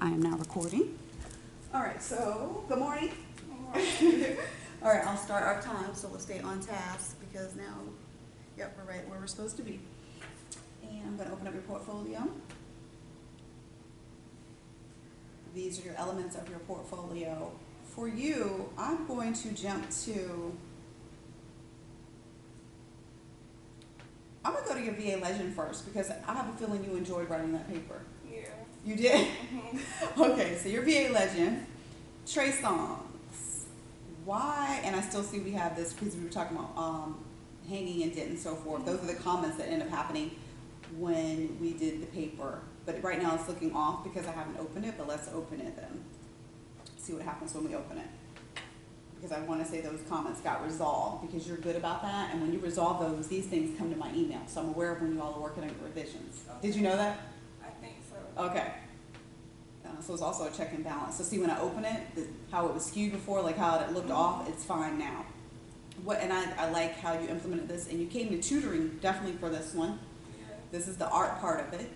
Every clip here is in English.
I am now recording. All right, so good morning. All right, I'll start our time, so we'll stay on task because now, yep, we're right where we're supposed to be. And I'm going to open up your portfolio. These are your elements of your portfolio. For you, I'm going to jump to, I'm going to go to your VA legend first because I have a feeling you enjoyed writing that paper. Yeah. You did? Mm-hmm. Okay, so your VA legend, Trey Songz. Why, and I still see we have this because we were talking about hanging and dent and so forth. Those are the comments that end up happening when we did the paper. But right now it's looking off because I haven't opened it, but let's open it then. See what happens when we open it. Because I want to say those comments got resolved because you're good about that. And when you resolve those, these things come to my email. So I'm aware of when you all are working on your revisions. Okay. Did you know that? I think so. Okay. So it's also a check and balance. So see when I open it, how it was skewed before, like how it looked off, it's fine now. And I like how you implemented this. And you came to tutoring definitely for this one. Yeah. This is the art part of it.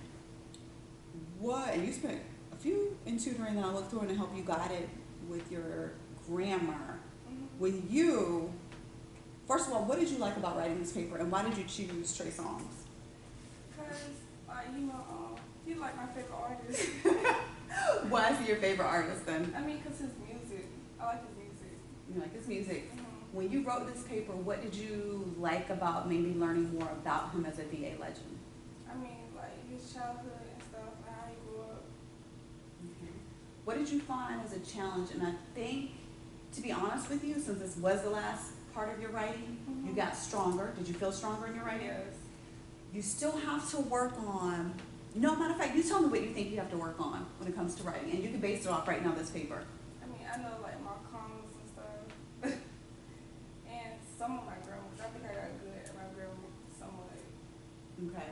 And you spent a few in tutoring that I looked through and to help you guide it with your grammar. Mm-hmm. With you, first of all, what did you like about writing this paper and why did you choose Trey Songz? Because, he's like my favorite artist. Why is he your favorite artist then? I mean, because his music. I like his music. You like his music. Mm-hmm. When you wrote this paper, what did you like about maybe learning more about him as a VA legend? I mean, like his childhood and stuff, and how he grew up. Okay. What did you find as a challenge? And I think, to be honest with you, since this was the last part of your writing, Mm-hmm. you got stronger. Did you feel stronger in your writing? Yes. You still have to work on, no, matter of fact, you tell me what you think you have to work on when it comes to writing, and you can base it off right now this paper. I mean, I know like my commas and stuff, and some of my grammar. I think I got good at my grammar somewhat. Okay.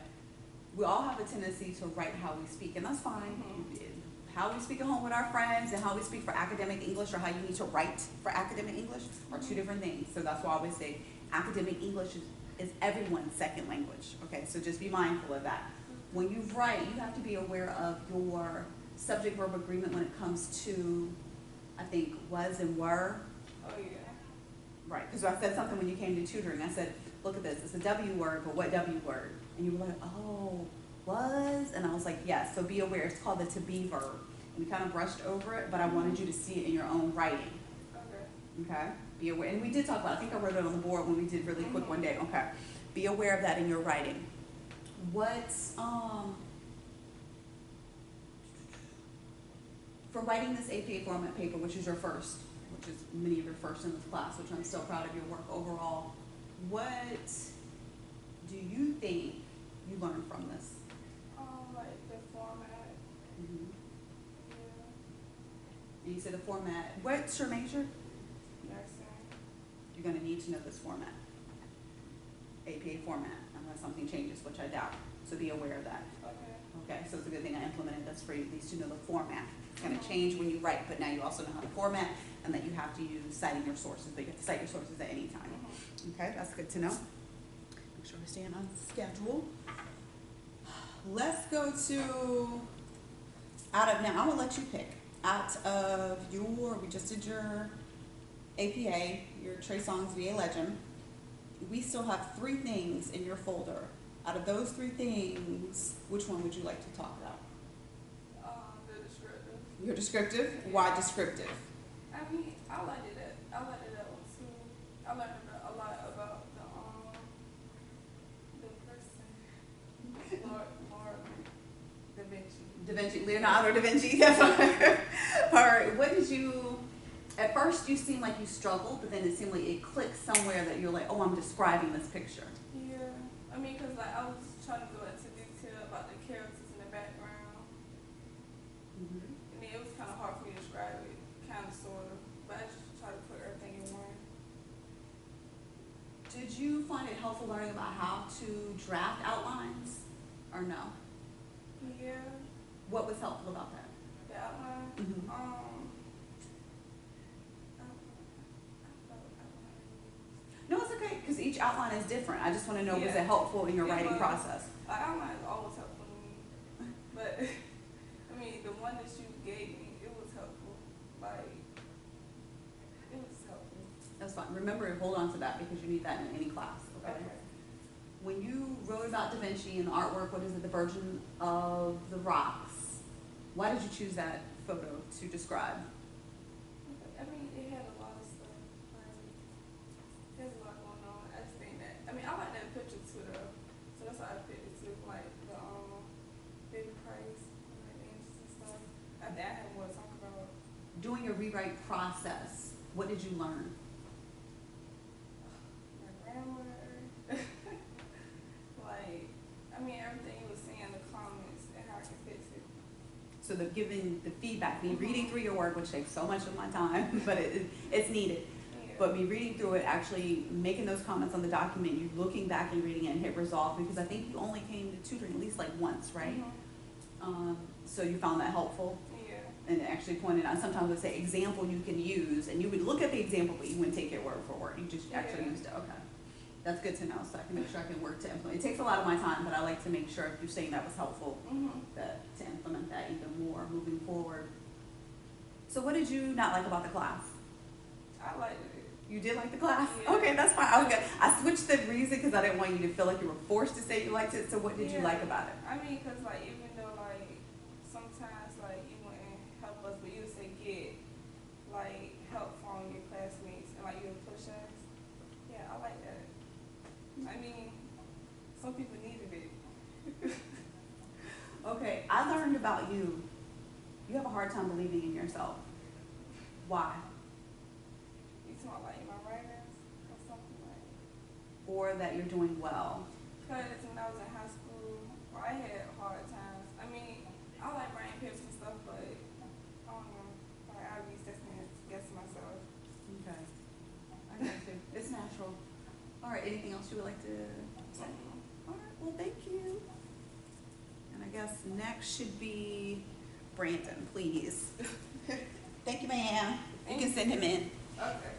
We all have a tendency to write how we speak, and that's fine. Mm-hmm. How we speak at home with our friends and how we speak for academic English or how you need to write for academic English are two different things. So that's why I always say academic English is everyone's second language. Okay, so just be mindful of that. When you write, you have to be aware of your subject-verb agreement when it comes to, I think, was and were. Oh yeah. Right, because I said something when you came to tutoring. I said, look at this, it's a W word, but what W word? And you were like, oh, was? And I was like, yes, so be aware. It's called the to be verb. And we kind of brushed over it, but I wanted you to see it in your own writing. Okay. Okay? Be aware. And we did talk about it. I think I wrote it on the board when we did really quick one day. Okay. Be aware of that in your writing. What's, for writing this APA format paper, which is your first, which is many of your first in this class, which I'm still proud of your work overall, what do you think you learned from this? Like the format. Mm-hmm. Yeah. And you said the format. What's your major? Nursing. You're going to need to know this format, APA format, unless something changes, which I doubt. So be aware of that. Okay. Okay, so it's a good thing I implemented this for you, at least to know the format. It's going to change when you write, but now you also know how to format and that you have to use citing your sources, but you have to cite your sources at any time. Okay, that's good to know. Make sure we're staying on schedule. Let's go to, now I'm going to let you pick. Out of we just did your APA, your Trey Songz VA Legend. We still have 3 things in your folder. Out of those 3 things, which one would you like to talk about? The descriptive. Your descriptive? Why descriptive? I mean, I liked it at one too. I learned a lot about the person. Lord Da Vinci. Leonardo da Vinci. That's right. All right. What did you? At first, you seemed like you struggled, but then it seemed like it clicked somewhere that you're like, oh, I'm describing this picture. Yeah. I mean, because like I was trying to go into detail about the characters in the background. Mm-hmm. I mean, it was kind of hard for me to describe it, kind of, sort of, but I just tried to put everything in one. Did you find it helpful learning about how to draft outlines, or no? Yeah. What was helpful about that? The outline. Mm-hmm. No, it's okay, because each outline is different. I just want to know, was it helpful in your writing process? Outline is always helpful to me, but I mean, the one that you gave like, it was helpful. That's fine. Remember to hold on to that because you need that in any class, okay? When you wrote about Da Vinci and the artwork, what is it, the Virgin of the Rocks? Why did you choose that photo to describe? I mean, it had a lot of stuff. Like, there's a lot going on. I just think that, I mean, I like that picture too, though. So that's why I picked it too, like the baby price and like the images and stuff. I think I had more to talk about. During your rewrite process, what did you learn? My grammar. Like, I mean, everything you was saying in the comments and how I can fix it. So the giving the feedback, me reading through your work, which takes so much of my time, but it's needed. Yeah. But me reading through it, actually making those comments on the document, you looking back and reading it and hit resolve, because I think you only came to tutoring at least like once, right? So you found that helpful? Yeah. And it actually pointed out, sometimes it would say example you can use, and you would look at the example, but you wouldn't take it word for word. You just actually used it, okay. That's good to know, so I can make sure I can work to implement. It takes a lot of my time, but I like to make sure if you're saying that was helpful, that to implement that even more moving forward. So what did you not like about the class? I liked it. You did like the class? Yeah. Okay, that's fine. I was good. I switched the reason because I didn't want you to feel like you were forced to say you liked it. So what did you like about it? I mean, because, like, even though, like, sometimes, like, you wouldn't help us, but you would say get, like, help from your classmates and, like, you would push us. Yeah, I like that. I mean, some people needed it. Okay, I learned about you. You have a hard time believing in yourself. Why? You talking about, like, in my writings or something like? Or that you're doing well. Because when I was in high school, well, I had hard times. I mean, I like writing papers and stuff, but I don't know. Like, I be second guessing myself. Okay. I got you. It's natural. All right, anything else you would like to say? All right, well, thank you. And I guess next should be Brandon, please. Thank you, ma'am. You can send him in. Okay.